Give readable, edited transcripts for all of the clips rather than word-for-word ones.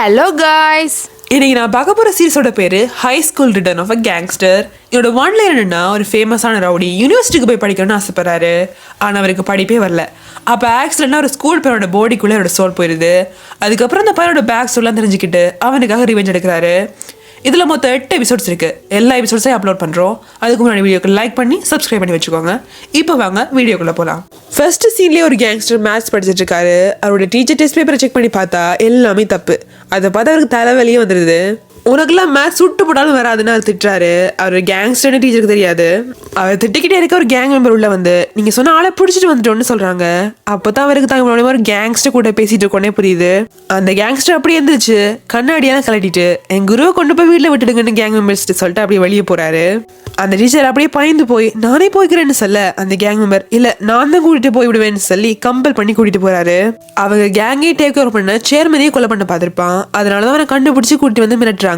Hello guys, இன்னைக்கு நான் பார்க்க போகிற சீரிஸோட பேர் high school return of a gangster. என்னோட ஒன்லைன் என்னன்னா, ஒரு ஃபேமஸான ரவுடி யூனிவர்சிட்டிக்கு போய் படிக்கணும்னு ஆசைப்படுறாரு. ஆனால் அவருக்கு படிப்பே வரல. அப்போ ஆக்சிடென்ட்டாக ஒரு ஸ்கூல் பையனோட பாடிக்குள்ளே அவரோட சோல் போயிடுது. அதுக்கப்புறம் அந்த பையனோட பேக் ஸ்டோர்லாம் தெரிஞ்சுக்கிட்டு அவனுக்காக ரிவெஞ்ச் எடுக்கிறாரு. இதில் மொத்தம் 8 எபிசோட்ஸ் இருக்குது. எல்லா எபிசோட்ஸையும் அப்லோட் பண்ணுறோம். அதுக்கு முன்னாடி வீடியோக்கு லைக் பண்ணி சப்ஸ்கிரைப் பண்ணி வச்சுக்கோங்க. இப்போ வாங்க வீடியோக்குள்ளே போகலாம். ஃபர்ஸ்ட் சீன்லேயே ஒரு கேங்ஸ்டர் மேத்ஸ் படிச்சுட்டு இருக்காரு. அவரோட டீச்சர் டெஸ்ட் பேப்பரை செக் பண்ணி பார்த்தா எல்லாமே தப்பு. அதை பார்த்து அவருக்கு தலைவலியே வந்துடுது. உனக்குலாம் மேத்ஸ் சுட்டு போட்டாலும் வராதுன்னு அவர் திட்டுறாரு. அவர் கேங்ஸ்டர்னு டீச்சருக்கு தெரியாது. அவர் திட்டிக்கிட்டே இருக்க ஒரு கேங் மெம்பர் உள்ள வந்து நீங்க சொன்ன ஆளை பிடிச்சிட்டு வந்துட்டோன்னு சொல்றாங்க. அப்பதான் அவருக்கு தாங்க ஒரு கேங்ஸ்டர் கூட பேசிட்டு இருக்கோன்னே புரியுது. அந்த கேங்ஸ்டர் அப்படியே இருந்துச்சு, கண்ணாடியெல்லாம் கலட்டிட்டு என் குருவை கொண்டு போய் வீட்டில் விட்டுடுங்கன்னு கேங் மெம்பர்ஸ் சொல்லிட்டு அப்படியே வெளியே போறாரு. அந்த டீச்சர் அப்படியே பயந்து போய் நானே போய்க்கிறேன்னு சொல்ல, அந்த கேங் மெம்பர் இல்ல நான் தான் கூட்டிட்டு போய் விடுவேன்னு சொல்லி கம்பல் பண்ணி கூட்டிட்டு போறாரு. அவங்க கேங்கை டேக் ஓவர் பண்ண சேர்மனையே கொலை பண்ண பார்த்திருப்பான். அதனாலதான் அவனை கண்டுபிடிச்சு கூட்டிட்டு வந்து மிரட்டுறாங்க.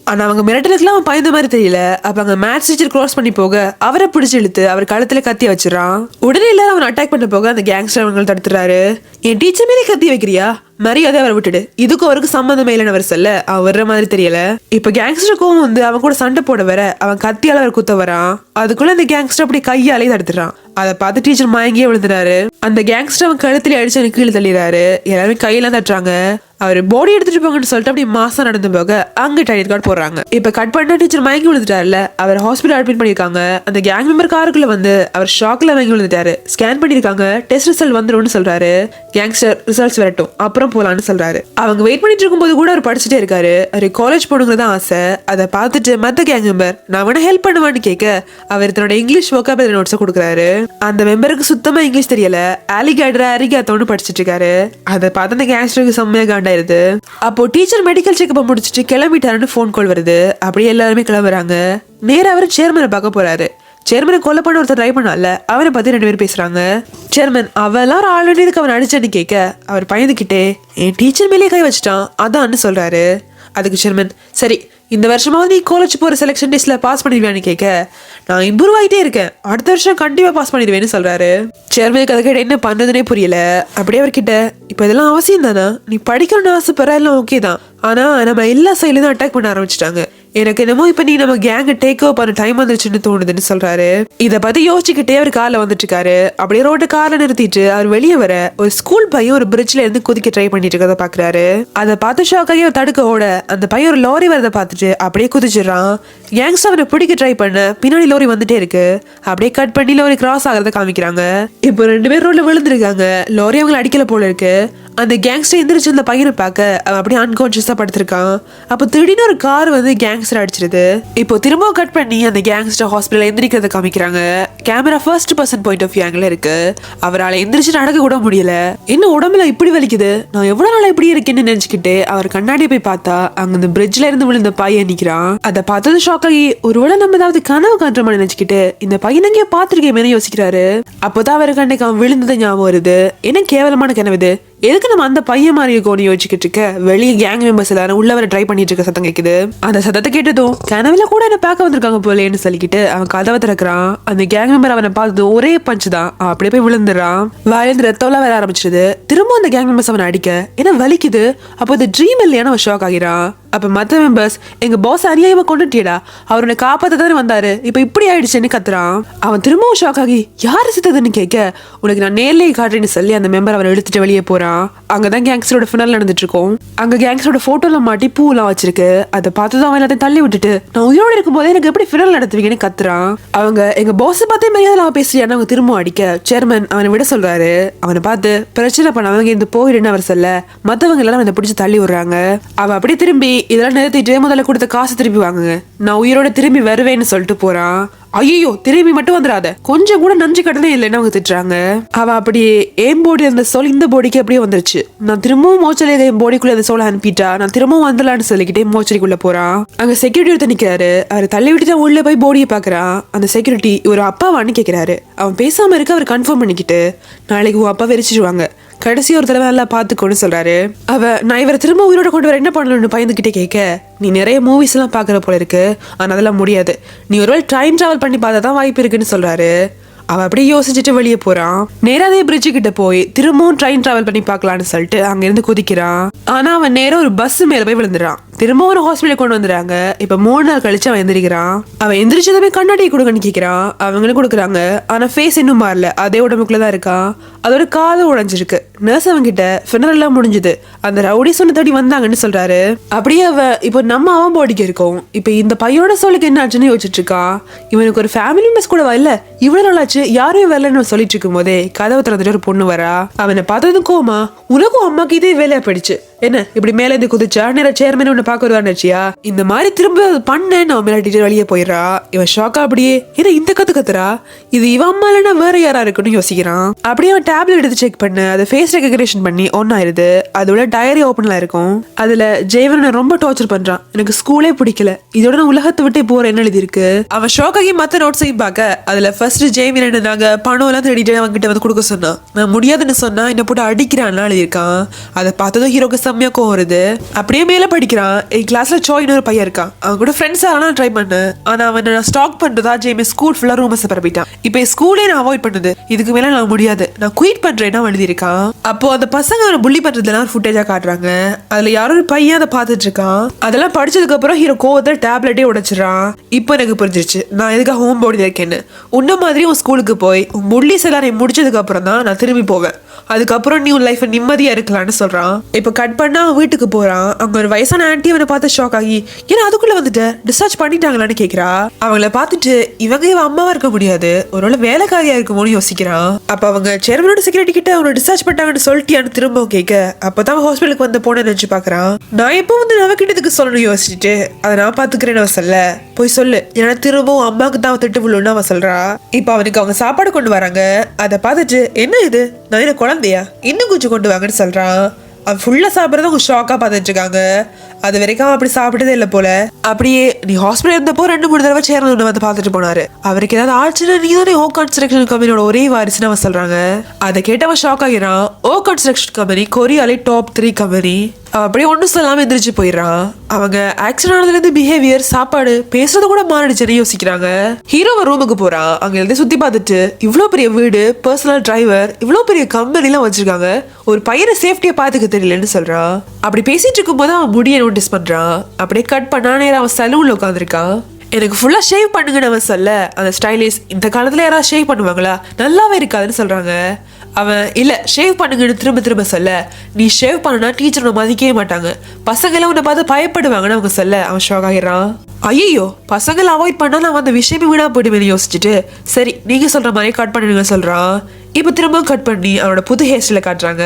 ஆனா அவங்க மிரட்டலுக்குலாம் அவன் பயந்த மாதிரி தெரியல. அப்ப அங்க மேத்ஸ் டீச்சர் க்ராஸ் பண்ணி போக அவரை பிடிச்சு இழுத்து அவர் கழுத்துல கத்தி வச்சிடறான். உடனே எல்லாரும் அவன் அட்டாக் பண்ண போக அந்த கேங்ஸ்டர் அவங்க தடுத்துறாரு. என் டீச்சர் மேலே கத்தி வைக்கிறியா, மரியாதை அவரை விட்டுடு, இதுக்கும் அவருக்கு சம்மந்தமே இல்லைன்னு அவர் சொல்ல அவன் வர்ற மாதிரி தெரியல. இப்ப கேங்ஸ்டர் கோவம் வந்து அவன் கூட சண்டை போட வர அவன் கத்தியால அவர் குத்த வரான். அதுக்குள்ள அந்த கேங்ஸ்டர் அப்படி கையாலே தடுத்துறான். அதை பார்த்து டீச்சர் மயங்கியே விழுந்துறாரு. அந்த கேங்ஸ்டர் அவன் கழுத்துல அடிச்சு அவனுக்கு கீழே தள்ளிடுறாரு. எல்லாருமே கையெல்லாம் தட்டுறாங்க. அவர் பாடி எடுத்துட்டு போங்கன்னு சொல்லிட்டு அப்படி மாசம் நடந்து போக அங்க டைட் கார்டு போடுறாங்க. இப்ப கட் பண்ண டீச்சர் மயங்கி விழுந்துட்டாருல, அவர் ஹாஸ்பிட்டல் அட்மிட் பண்ணிருக்காங்க. அந்த கேங் மெம்பர் காருக்குள்ள வந்து அவர் ஷாக்ல மயங்கி விழுந்துட்டாரு. ஸ்கேன் பண்ணிருக்காங்க, டெஸ்ட் ரிசல்ட் வந்துரும்னு சொல்றாரு. கேங்ஸ்டர் ரிசல்ட்ஸ் வரட்டும் அப்புறம் போலான்னு சொல்றாரு. அவங்க வெயிட் பண்ணிட்டு இருக்கும்போது கூட அவர் படிச்சுட்டே இருக்காரு. அவர் காலேஜ் போகணுங்கிறதா ஆசை. அதை பார்த்துட்டு மத்த கேங் மெம்பர் நான் அவனை ஹெல்ப் பண்ணுவான்னு கேட்க அவர் தன்னோட இங்கிலீஷ் வொக்காபுலரி நோட்ஸை கொடுக்குறாரு. அந்த மெம்பருக்கு சுத்தமா இங்கிலீஷ் தெரியல. ஆலிகேட்டர் அரிகாத்தோன்னு படிச்சுட்டு இருக்காரு. அதை பார்த்து அந்த கேங்ஸ்டருக்கு செம்மையா காண்டாயிருது. அப்போ டீச்சர் மெடிக்கல் செக்அப் முடிச்சுட்டு கிளம்பிட்டாருன்னு போன் கால் வருது. அப்படியே எல்லாருமே கிளம்புறாங்க. நேரா அவர் சேர்மனை பார்க்க போறாரு. சேர்மனை கொலை பண்ண ஒருத்தர் ட்ரை பண்ணால, அவனை பத்தி 2 பேரும் பேசுறாங்க. சேர்மன் அவெல்லாம் ஒரு ஆல்ரெடி இருக்கு அவன் அடிச்சேன்னு கேட்க அவர் பயந்துக்கிட்டே என் டீச்சர் மேலேயே கை வச்சுட்டான் அதான்னு சொல்றாரு. அதுக்கு சேர்மன் சரி இந்த வருஷமாவது நீ காலேஜ் போற செலெக்ஷன் டெஸ்ட்ல பாஸ் பண்ணிடுவேன்னு கேட்க நான் இம்ப்ரூவ் ஆகிட்டே இருக்கேன், அடுத்த வருஷம் கண்டிப்பா பாஸ் பண்ணிடுவேன்னு சொல்றாரு. சேர்மனுக்கு அதை கேட்ட என்ன பண்றதுனே புரியல. அப்படியே அவர்கிட்ட இப்ப இதெல்லாம் அவசியம் தானா, நீ படிக்கணும்னு ஆசைப்படுற எல்லாம் ஓகே தான், ஆனா நம்ம எல்லா சைட்ல தான் அட்டாக் பண்ண ஆரம்பிச்சிட்டாங்க. எனக்கு என்னமோ இப்ப நீ நம்ம கேங்க டேக் ஓவர் பண்ண டைம் வந்துருச்சுன்னு தோணுதுன்னு சொல்றாரு. இதை பத்தி யோசிச்சுக்கிட்டே அவர் கார்ல வந்துட்டு இருக்காரு. அப்படியே ரோட்டு கார்ல நிறுத்திட்டு அவர் வெளியே வர ஒரு ஸ்கூல் பையன் ஒரு பிரிட்ஜ்ல இருந்து குதிக்க ட்ரை பண்ணிட்டு இருக்கதை பாக்குறாரு. அதை பார்த்து ஷாக் ஆகி அவர் தடுக்க ஓட அந்த பையன் ஒரு லாரி வரதை பார்த்துட்டு அப்படியே குதிச்சிடறான். கேங்ஸ்டர் அவனை பிடிக்க ட்ரை பண்ண பின்னாடி லாரி வந்துட்டே இருக்கு. அப்படியே கட் பண்ணி லாரி கிராஸ் ஆகிறத காமிக்கிறாங்க. இப்போ 2 பேர் ரோட்ல விழுந்திருக்காங்க. லாரி அவங்களை அடிக்கல போல இருக்கு. அந்த கேங்ஸ்டர் எந்திரிச்சு அந்த பையனை பார்க்க அவன் அப்படியே அன்கான்சியஸா படுத்திருக்கான். அப்போ திடீர்னு ஒரு கார் வந்து கேங்ஸ்டர் அடிச்சிருது. இப்போ திரும்ப கட் பண்ணி அந்த கேங்ஸ்டர் ஹாஸ்பிட்டல் எந்திரிக்கிறத காமிக்கிறாங்க. Camera first person point of view இருக்கு. அவரால் எந்திரிச்சு நடக்க கூட முடியல. இன்னும் உடம்புல இப்படி வலிக்குது, நான் எவ்வளவு நாளா இப்படி இருக்கேன்னு நினைச்சுக்கிட்டு அவர் கண்ணாடி போய் பார்த்தா அங்க அந்த பிரிட்ஜ்ல இருந்து விழுந்த பையன் நிக்கிறான். அதை பார்த்தது ஷாக் ஆகி ஒருவேளை நம்ம ஏதாவது கனவு காட்டுற மாதிரி நினைச்சுக்கிட்டு இந்த பையன் எங்கேயோ பார்த்திருக்கேன் யோசிக்கிறாரு. அப்போதான் அவர் கண்ணுக்கு அவன் விழுந்தது ஞாபகம் வருது. என்ன கேவலமான கனவு இது, எதுக்கு நம்ம அந்த பையன் மாதிரி இருக்கோன்னு யோசிச்சுக்கிட்டு இருக்க வெளியே கேங் மெம்பர்ஸ் எல்லாரும் உள்ள வர ட்ரை பண்ணிட்டு இருக்க சத்தம் கேக்குது. அந்த சத்தத்தை கேட்டதும் கனவுல கூட என்ன பார்க்க வந்திருக்காங்க போலேன்னு சொல்லிக்கிட்டு அவன் கதவை திறக்கிறான். அந்த கேங் மெம்பர் அவனை பார்த்தது ஒரே பஞ்சு தான். அப்படியே போய் விழுந்துடுறான். வாயிலிருந்து ரத்தம்லாம் வர ஆரம்பிச்சிருது. திரும்ப அந்த கேங் மெம்பர்ஸ் அவனை அடிக்க என்ன வலிக்குது. அப்போ இந்த ட்ரீம் இல்லையான அவன் ஷாக் ஆகிறான். அப்ப மத்த மெம்பர்ஸ் எங்க பாஸ் அநியாயமா கொண்டுட்டியடா, அவரை காப்பாத்த தானே வந்தாரு, இப்ப இப்படி ஆயிடுச்சுன்னு கத்துறான். அவன் திரும்பவும் ஷாக் ஆகி யாரு சித்ததுன்னு கேட்க உனக்கு நான் நேர்லயே காட்டுறேன்னு சொல்லி அந்த மெம்பர் அவரை எடுத்துட்டு வெளியே போறான். அங்கதான் கேங்ஸ்டரோட ஃபினல் நடந்துட்டு இருக்கும். அங்க கேங்ஸ்டரோட போட்டோலாம் மாட்டி பூலாம் வச்சிருக்கு. அதை பார்த்துதான் அவன் எல்லாத்தையும் தள்ளி விட்டுட்டு நான் உயிரோட இருக்கும் போதே எனக்கு எப்படி ஃபினல் நடத்துவீங்கன்னு கத்துறான். அவங்க எங்க பாஸ் பார்த்தே மரியாதை பேசுறியான்னு அவங்க திரும்ப அடிக்க சேர்மன் அவனை விட சொல்றாரு. அவனை பார்த்து பிரச்சனை பண்ணவங்க இந்த போயிடுன்னு அவர் சொல்ல மத்தவங்க எல்லாம் அவனை பிடிச்சு தள்ளி விடுறாங்க. அவன் அப்படியே திரும்பி இதெல்லாம் நிறுத்திட்டு முதல்ல கொடுத்த காசு திருப்பி வாங்குங்க, நான் உயிரோட திரும்பி வருவேன்னு சொல்லிட்டு போறான். ஐயோ திரும்பி மட்டும் வந்துடாத, கொஞ்சம் கூட நஞ்சு கடனே இல்லைன்னு அவங்க திட்டுறாங்க. அவ அப்படியே என் போடி அந்த சோல் இந்த போடிக்கு அப்படியே வந்துருச்சு, நான் திரும்பவும் மோச்சரி என் போடிக்குள்ள அந்த சோலை அனுப்பிட்டா நான் திரும்பவும் வந்துடலான்னு சொல்லிக்கிட்டே மோச்சரிக்குள்ள போறான். அங்க செக்யூரிட்டி ஒருத்தர் நிக்கிறாரு. அவர் தள்ளி விட்டு தான் உள்ள போய் போடியை பாக்குறான். அந்த செக்யூரிட்டி ஒரு அப்பாவான்னு கேட்கிறாரு. அவன் பேசாம இருக்க அவர் கன்ஃபார்ம் பண்ணிக்கிட்டு நாளைக்கு உன் அப்பா வெறிச்சிடுவாங்க, கடைசி ஒரு தடவை நல்லா பாத்துக்கோன்னு சொல்றாரு. நான் இவரை திரும்ப உயிரோட கொண்டு வர என்ன பண்ணணும்னு பயந்துகிட்டே கேட்க நீ நிறைய மூவிஸ் எல்லாம் பாக்குற போல இருக்கு, ஆனா அதெல்லாம் முடியாது, நீ ஒருவேளை ட்ரெயின் டிராவல் பண்ணி பார்த்தா தான் வாய்ப்பு இருக்குன்னு சொல்றாரு. அவன் அப்படியே யோசிச்சுட்டு வெளியே போறான். நேரா அதே பிரிட்ஜு கிட்ட போய் திரும்பவும் ட்ரெயின் டிராவல் பண்ணி பார்க்கலான்னு சொல்லிட்டு அங்க இருந்து குதிக்கிறான். ஆனா அவன் நேரம் ஒரு பஸ் மேல போய் விழுந்துறான். திரும்பவும் ஒரு ஹாஸ்பிட்டல் கொண்டு வந்துடுறாங்க. இப்ப 3 நாள் கழிச்சு அவன் எந்திரிக்கிறான். அவன் எந்திரிச்சதுமே கண்ணாடி கொடுக்கன்னு கேட்கிறான். அவங்களும் கொடுக்குறாங்க. ஆனா ஃபேஸ் இன்னும் மாறல, அதே உடம்புக்குள்ளதான் இருக்கான். அதோட காது உடைஞ்சிருக்கு. நர்ஸ் அவங்க கிட்ட ஃபினரல் எல்லாம் முடிஞ்சது, அந்த ரவுடி சொன்ன தேடி வந்தாங்கன்னு சொல்றாரு. அப்படியே அவன் இப்போ நம்ம அவன் பாடிக்கு இருக்கோம். இப்ப இந்த பையனோட சொல்லுக்கு என்ன ஆச்சுன்னு யோசிச்சுட்டு இருக்கான். இவனுக்கு ஒரு ஃபேமிலி மெம்பர்ஸ் கூட இல்ல, இவ்வளவு நாளாச்சு யாரையும் வரலன்னு சொல்லிட்டு இருக்கும் போதே கதவை திறந்துட்டு ஒரு பொண்ணு வரா. அவனை பார்த்ததும் கோமா, உனக்கும் அம்மாக்கு இதே வேலையா போயிடுச்சு, என்ன இப்படி மேல இருந்து குதிச்சா நேர சேர்மன் உன்னை பார்க்க வருவான்னுச்சியா, இந்த மாதிரி திரும்ப பண்ண நான் மிரட்டிட்டு வெளியே போயிடுறா. இவன் ஷாக்கா அப்படியே ஏன்னா இந்த கத்துறா, இது இவன் அம்மா இல்லைன்னா வேற யாரா இருக்குன்னு யோசிக்கிறான். அப்படியே அவன் டேப்லெட் எடுத்து செக் பண்ண அதை ஃபேஸ் ரெகக்னேஷன் பண்ணி ஒன்னாயிருது. அதோட டயரி ஓப்பன்ல இருக்கும். அதுல ஜெயவனை ரொம்ப டார்ச்சர் பண்றான். எனக்கு ஸ்கூலே பிடிக்கல, இதோட நான் உலகத்தை விட்டே போறேன்னு எழுதி இருக்கு. அவன் ஷாக்காகி மத்த நோட்ஸையும் பார்க்க அதுல ஃபர்ஸ்ட் ஜெயவன் என்னன்னாங்க பணம் எல்லாம் தேடிட்டு அவங்க கிட்ட வந்து கொடுக்க சொன்னான். நான் முடியாதுன்னு சொன்னா என்ன போட்டு அடிக்கிறான்னு எழுதியிருக்கான். அதை பார்த்ததும் ஹீரோக்கு செம்மையா கோவம் வருது. அப்படியே மேல படிக்கிறான். என் கிளாஸ்ல சோயின்னு ஒரு பையன் இருக்கான். அவன் கூட ஃப்ரெண்ட்ஸ் ஆனா ட்ரை பண்ணேன். ஆனா அவன் நான் ஸ்டாக் பண்றதா ஜெய்மே ஸ்கூல் ஃபுல்லா ரூமர்ஸ் பரப்பிட்டான். இப்போ ஸ்கூலே நான் அவாய்ட் பண்ணுது, இதுக்கு மேல நான் முடியாது, நான் குயிட் பண்றேன்னா எழுதியிருக்கான். அப்போ அந்த பசங்க அவனை புள்ளி பண்றதுலாம் ஃபுட்டேஜா காட்டுறாங்க. அதுல யாரோ ஒரு பையன் அதை பார்த்துட்டு இருக்கான். அதெல்லாம் படிச்சதுக்கு அப்புறம் ஹீரோ கோவத்துல டேப்லெட்டே உடைச்சிடறான். இப்போ எனக்கு புரிஞ்சிருச்சு நான் எதுக்காக ஹோம் போர்டில் இருக்கேன்னு. உன்ன மாதிரி உன் ஸ்கூலுக்கு போய் உன் புள்ளிஸ் எல்லாரையும் முடிச்சதுக்கு அப்புறம் தான் நான் திரும்பி போவேன். அதுக்கப்புறம் நீ உன் லைஃப் நிம்மதியா இருக்கலாம்னு சொல்றான். இப்ப கட் பண்ணா அவன் வீட்டுக்கு போறான். அங்க ஒரு வயசான ஆன்டி அவனை பார்த்து ஷாக் ஆகி ஏன்னா அதுக்குள்ள வந்துட்டு டிஸ்சார்ஜ் பண்ணிட்டாங்களான்னு கேக்குறா. அவங்கள பார்த்துட்டு இவன் அம்மாவா இருக்க முடியாது, ஒருவேளை வேலைக்காரியா இருக்குமோன்னு யோசிக்கிறான். அப்ப அவங்க சேர்மனோட செக்யூரிட்டி கிட்ட அவனை டிஸ்சார்ஜ் பண்ணிட்டாங்கன்னு சொல்லிட்டியான்னு திரும்பவும் கேட்க அப்பதான் ஹாஸ்பிட்டலுக்கு வந்து போன நினைச்சு பாக்குறான். நான் எப்போ வந்து நவக்கிட்டதுக்கு சொல்லணும் யோசிச்சுட்டு அதை நான் பாத்துக்கிறேன்னு அவன் சொல்ல போய் சொல்லு ஏன்னா திரும்பவும் அம்மாவுக்கு தான் திட்டு விழுன்னு அவன் சொல்றா. இப்ப அவனுக்கு அவங்க சாப்பாடு கொண்டு வராங்க. அதை பார்த்துட்டு என்ன இது நான் என்ன குழந்தையா இன்னும் கொஞ்சம் கொண்டு வாங்கன்னு சொல்றான். அவன் ஃபுல்லா சாப்பிட்றத அவங்க ஷாக்கா பார்த்துட்டு இருக்காங்க. அது வரைக்கும் அப்படி சாப்பிட்டதே இல்லை போல. அப்படியே நீ ஹாஸ்பிட்டல் இருந்தப்போ 2-3 தடவை சேர்ந்து வந்து பார்த்துட்டு போனாரு. அவருக்கு ஏதாவது ஆச்சுன்னா நீ தானே ஓ கன்ஸ்ட்ரக்ஷன் கம்பெனியோட ஒரே வாரிசுன்னு அவன் சொல்றாங்க. அதை கேட்டு அவன் ஷாக் ஆகிறான். ஓ கன்ஸ்ட்ரக்ஷன் கம்பெனி கொரியாலே டாப் 3 கம்பெனி. அப்படியே ஒன்றும் சொல்லாம எந்திரிச்சு போயிடுறான். அவங்க ஆக்சிடென்ட் ஆனதுலேருந்து பிஹேவியர் சாப்பாடு பேசுறது கூட மாறிடுச்சுன்னு யோசிக்கிறாங்க. ஹீரோவை ரூமுக்கு போறான். அங்க எழுதி சுத்தி பார்த்துட்டு இவ்வளோ பெரிய வீடு, பர்சனல் டிரைவர், இவ்வளோ பெரிய கம்பெனிலாம் வச்சிருக்காங்க, ஒரு பையனை சேஃப்டியா பாத்துக்க தெரியலன்னு சொல்றான். அப்படி பேசிட்டு இருக்கும் போது அவன் முடிய நோட்டீஸ் பண்றான். அப்படியே கட் பண்ணா நேரம் அவன் சலூன்ல உட்காந்துருக்கான். எனக்கு ஃபுல்லா ஷேவ் பண்ணுங்கன்னு அவன் சொல்ல அந்த ஸ்டைலிஷ் இந்த காலத்துல யாராவது ஷேவ் பண்ணுவாங்களா, நல்லாவே இருக்காதுன்னு சொல்றாங்க. அவன் இல்ல ஷேவ் பண்ணுங்கன்னு திரும்ப திரும்ப சொல்ல நீ ஷேவ் பண்ணனா டீச்சர் மதிக்கவே மாட்டாங்க, பசங்க எல்லாம் உன்னை பார்த்து பயப்படுவாங்கன்னு அவங்க சொல்ல அவன் ஷாக் ஆகிறான். ஐயோ பசங்களை அவாய்ட் பண்ணா நான் அந்த விஷயமே வீணா போயிடுவேன்னு யோசிச்சுட்டு சரி நீங்க சொல்ற மாதிரி கட் பண்ணுங்க சொல்றான். இப்ப திரும்ப கட் பண்ணி அவனோட புது ஹேர் ஸ்டைல காட்டுறாங்க.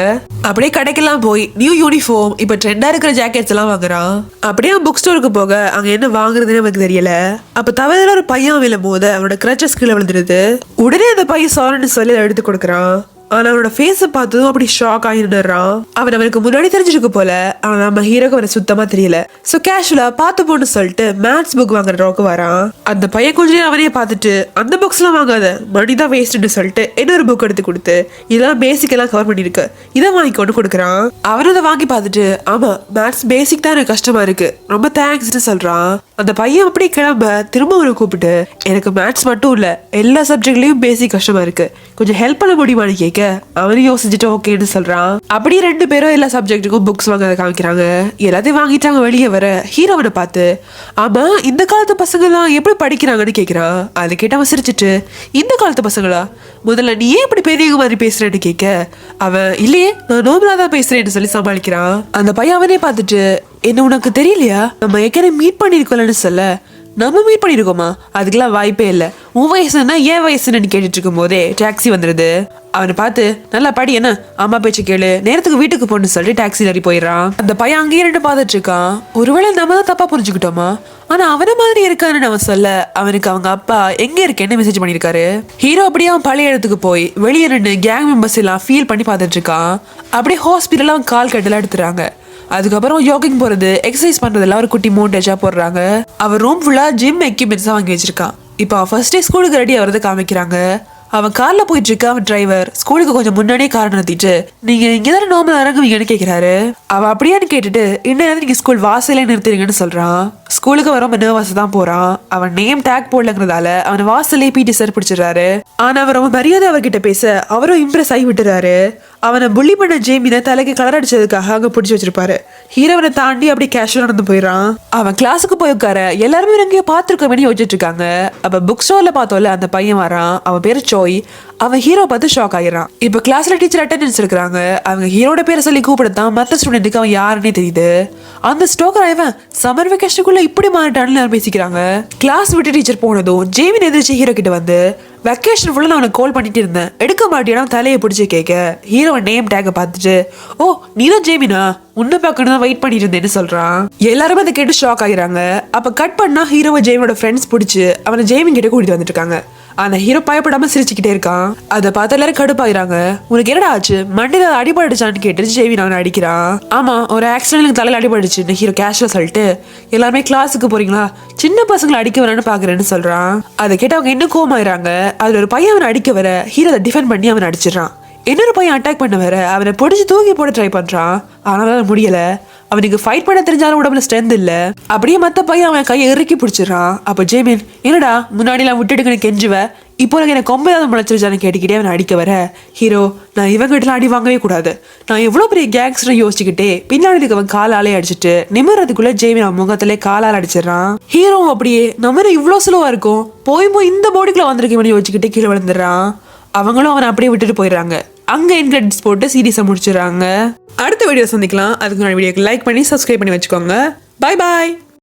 அப்படியே கடைக்கெல்லாம் போய் நியூ யூனிஃபார்ம் இப்ப ட்ரெண்டா இருக்கிற ஜாக்கெட்ஸ் எல்லாம் வாங்குறான். அப்படியே அவன் புக் ஸ்டோருக்கு போக அங்க என்ன வாங்குறதுன்னு அவனுக்கு தெரியல. அப்ப தவிர ஒரு பையன் விழும் போது அவனோட கிரச்சஸ் கீழே விழுந்துருது. உடனே அந்த பையன் சாரின்னு சொல்லி அதை எடுத்து கொடுக்குறான். ஆனா அவனோட ஃபேஸை பார்த்ததும் அப்படி ஷாக் ஆகிடுறான். அவன் அவனுக்கு முன்னாடி தெரிஞ்சிருக்கு போல. ஆனா நம்ம ஹீரோக்கு அவனை சுத்தமா தெரியல. சோ கேஷுவலா பார்த்து போன்னு சொல்லிட்டு மேத்ஸ் புக் வாங்குற ரோக்கு வரான். அந்த பையன் கொஞ்ச நேரம் அவனையே பார்த்துட்டு அந்த புக்ஸ் எல்லாம் வாங்காத மணிதான் வேஸ்ட்னு சொல்லிட்டு இன்னொரு புக் எடுத்து கொடுத்து இதெல்லாம் பேசிக் எல்லாம் கவர் பண்ணிருக்கு, இதை வாங்கிக்கொண்டு கொடுக்குறான். அவன் அதை வாங்கி பார்த்துட்டு ஆமா மேத்ஸ் பேசிக் தான் எனக்கு கஷ்டமா இருக்கு, ரொம்ப தேங்க்ஸ்ன்னு சொல்றான். அந்த பையன் அப்படியே கிளம்ப திரும்ப அவனை கூப்பிட்டு எனக்கு மேத்ஸ் மட்டும் இல்ல எல்லா சப்ஜெக்ட்லயும் பேசிக் கஷ்டமா இருக்கு, கொஞ்சம் ஹெல்ப் பண்ண முடியுமான்னு கேட்க அவனையும் யோசிச்சுட்டு ஓகேன்னு சொல்றான். அப்படியே 2 பேரும் எல்லா சப்ஜெக்ட்டுக்கும் புக்ஸ் வாங்க காமிக்கிறாங்க. எல்லாத்தையும் வாங்கிட்டாங்க. வெளியே வர ஹீரோவனை பார்த்து ஆமா இந்த காலத்து பசங்க எல்லாம் எப்படி படிக்கிறாங்கன்னு கேட்கிறான். அதை கேட்டு அவன் சிரிச்சுட்டு இந்த காலத்து பசங்களா, முதல்ல நீ ஏன் இப்படி பெரியவங்க மாதிரி பேசுறேன்னு கேட்க அவன் இல்லையே நான் நோபலா தான் பேசுறேன்னு சொல்லி சமாளிக்கிறான். அந்த பையன் அவனே பார்த்துட்டு என்ன உனக்கு தெரியலையா நம்ம ஏற்கனவே மீட் பண்ணிருக்கோம்னு சொல்ல நம்ம மீட் பண்ணிருக்கோமா, அதுக்கெல்லாம் வாய்ப்பே இல்லை, உன் வயசுன்னா ஏன் வயசுன்னு கேட்டுட்டு இருக்கும் போதே டாக்ஸி வந்துருது. அவனை பார்த்து நல்லா படி என்ன அம்மா பேச்சு கேளு நேரத்துக்கு வீட்டுக்கு போன்னு சொல்லி டாக்ஸில ஏறி போயிடறான். அந்த பையன் அங்கேயே 2 பார்த்துட்டு இருக்கான். ஒருவேளை நம்ம தான் தப்பா புரிஞ்சுக்கிட்டோமா, ஆனா அவன மாதிரி இருக்கான்னு அவன் சொல்ல அவனுக்கு அவங்க அப்பா எங்க இருக்கேன்னு மெசேஜ் பண்ணிருக்காரு. ஹீரோ அப்படியே அவன் பழைய இடத்துக்கு போய் வெளியே 2 கேங் மெம்பர்ஸ் எல்லாம் ஃபீல் பண்ணி பார்த்துட்டு இருக்கான். அப்படியே ஹாஸ்பிட்டல் அவன் கால் கட்டெல்லாம் எடுத்துறாங்க. அதுக்கப்புறம் ஜாகிங் போறது எக்ஸசைஸ் பண்றதெல்லாம் ஒரு குட்டி மோண்டேஜா போடுறாங்க. அவன் ரூம் ஃபுல்லா ஜிம் எக்யூப்மெண்ட்ஸா வாங்கி வச்சிருக்கான். இப்போ ஃபர்ஸ்ட் டே ஸ்கூலுக்கு ரெடி ஆகிறது காமிக்கிறாங்க. அவன் கார்ல போயிட்டு இருக்க அவன் டிரைவர் ஸ்கூலுக்கு கொஞ்சம் முன்னாடியே கார் நிறுத்திட்டு நீங்க இங்கதானே நார்மல் இறங்குவீங்கன்னு கேக்குறாரு. அவ அப்படியான்னு கேட்டுட்டு இன்னும் நீங்க ஸ்கூல் வாசலே நிறுத்துறீங்கன்னு சொல்றான். ஸ்கூலுக்கு வர நர்வஸ் தான் போறான். அவன் நேம் டேக் போடலங்கிறதால அவன் வாசலே பிடி சார் பிடிச்சிடுறாரு. ஆனா அவர் ரொம்ப மரியாதை அவர்கிட்ட பேச அவரும் இம்ப்ரெஸ் ஆகி விட்டுறாரு. அவனை புள்ளி பண்ண ஜேமினை தலைக்கு கலர் அடிச்சதுக்காக அங்க பிடிச்சி வச்சிருப்பாரு. ஹீரோவனை தாண்டி அப்படி கேஷுவலா நடந்து போயிடறான். அவன் கிளாஸுக்கு போய் உட்கார எல்லாருமே எங்கேயோ பாத்துருக்கோம்னு யோசிச்சுட்டு இருக்காங்க. அப்ப புக் ஸ்டோர்ல பார்த்தோம்ல அந்த பையன் வரான். அவன் பேரு சோய். அவன் ஹீரோ பார்த்து ஷாக் ஆயிடுறான். இப்ப கிளாஸ்ல டீச்சர் அட்டெண்டன்ஸ் இருக்கிறாங்க. அவங்க ஹீரோட பேரை சொல்லி கூப்பிடத்தான் மற்ற ஸ்டூடெண்ட்டுக்கு அவன் யாருன்னே தெரியுது. அந்த ஸ்டோக்கர் அவன் சம்மர் வெக்கேஷனுக்குள்ள இப்படி மாறிட்டான்னு பேசிக்கிறாங்க. கிளாஸ் விட்டு டீச்சர் போனதும் ஜேமின் எதிர்த்து ஹீரோ கிட்ட வந்து வெக்கேஷன் ஃபுல்லா நான் அவனை கால் பண்ணிட்டு இருந்தேன், எடுக்க மாட்டேனா தலையை பிடிச்சி கேட்க ஹீரோ நேம் டேக பார்த்துட்டு ஓ நீதான் ஜேமினா, உன்னை பார்க்கணும் தான் வெயிட் பண்ணிட்டு இருந்தேன்னு சொல்றான். எல்லாருமே அதை கேட்டு ஷாக் ஆகிறாங்க. அப்ப கட் பண்ணா ஹீரோவை ஜேமினோட ஃப்ரெண்ட்ஸ் பிடிச்சி அவனை ஜேமின் கிட்ட கூட்டிட்டு வந்துட்டு இருக்காங்க. ஆனா ஹீரோ பயப்படாம சிரிச்சுக்கிட்டே இருக்கான். அதை பார்த்து எல்லாரும் கடுப்பாயிராங்க. உனக்கு என்னடா ஆச்சு, மண்டில அடிபடுச்சான்னு கேட்டு ஜேவின் அவனை அடிக்கிறான். ஆமா ஒரு ஆக்சிடென்ட் தலையில அடிபடுச்சுன்னு ஹீரோ கேஷுவலா சொல்லிட்டு எல்லாருமே கிளாஸுக்கு போறீங்களா, சின்ன பசங்களை அடிக்க வரேன்னு பாக்குறேன்னு சொல்றான். அதை கேட்டு அவங்க இன்னும் கோமாயிராங்க. அதுல ஒரு பையன் அவனை அடிக்க வர ஹீரோ அதை டிஃபெண்ட் பண்ணி அவனை அடிச்சிடறான். இன்னொரு பையன் அட்டாக் பண்ண வர அவனை பிடிச்சி தூக்கி போட ட்ரை பண்றான். ஆனாலும் முடியல. அவனுக்கு ஃபைட் பண்ண தெரிஞ்சாலும் உடம்புல ஸ்ட்ரென்த் இல்ல. அப்படியே மத்த பையன் அவன் கையை இறுக்கி பிடிச்சிடறான். அப்ப ஜேமின் என்னடா முன்னாடி எல்லாம் விட்டுட்டு கெஞ்சுவ, இப்போ எனக்கு கொம்பு ஏதாவது முளைச்சிருச்சான்னு கேட்டுக்கிட்டே அவனை அடிக்க வர ஹீரோ நான் இவங்கிட்ட அடி வாங்கவே கூடாது, நான் எவ்வளவு பெரிய கேங்ஸ்டர் யோசிச்சுக்கிட்டே பின்னாடி அவன் காலாலே அடிச்சுட்டு நிமிறதுக்குள்ள ஜேமின் அவன் முகத்திலே காலால் அடிச்சிடறான். ஹீரோ அப்படியே நம்ம இவ்வளவு ஸ்லோவா இருக்கும் போய் இந்த போடிக்குள்ள வந்திருக்கேன் யோசிச்சுக்கிட்டே கீழே விழுந்துடுறான். அவங்களும் அவனை அப்படியே விட்டுட்டு போயிடுறாங்க. அங்க இன்கிரெடிட்ஸ் போட்டு சீரீஸை முடிச்சிடறாங்க. அடுத்த வீடியோ சந்திக்கலாம். அதுக்கு முன்னாடி வீடியோக்கு லைக் பண்ணி சப்ஸ்கிரைப் பண்ணி வச்சுக்கோங்க. பாய் பாய்.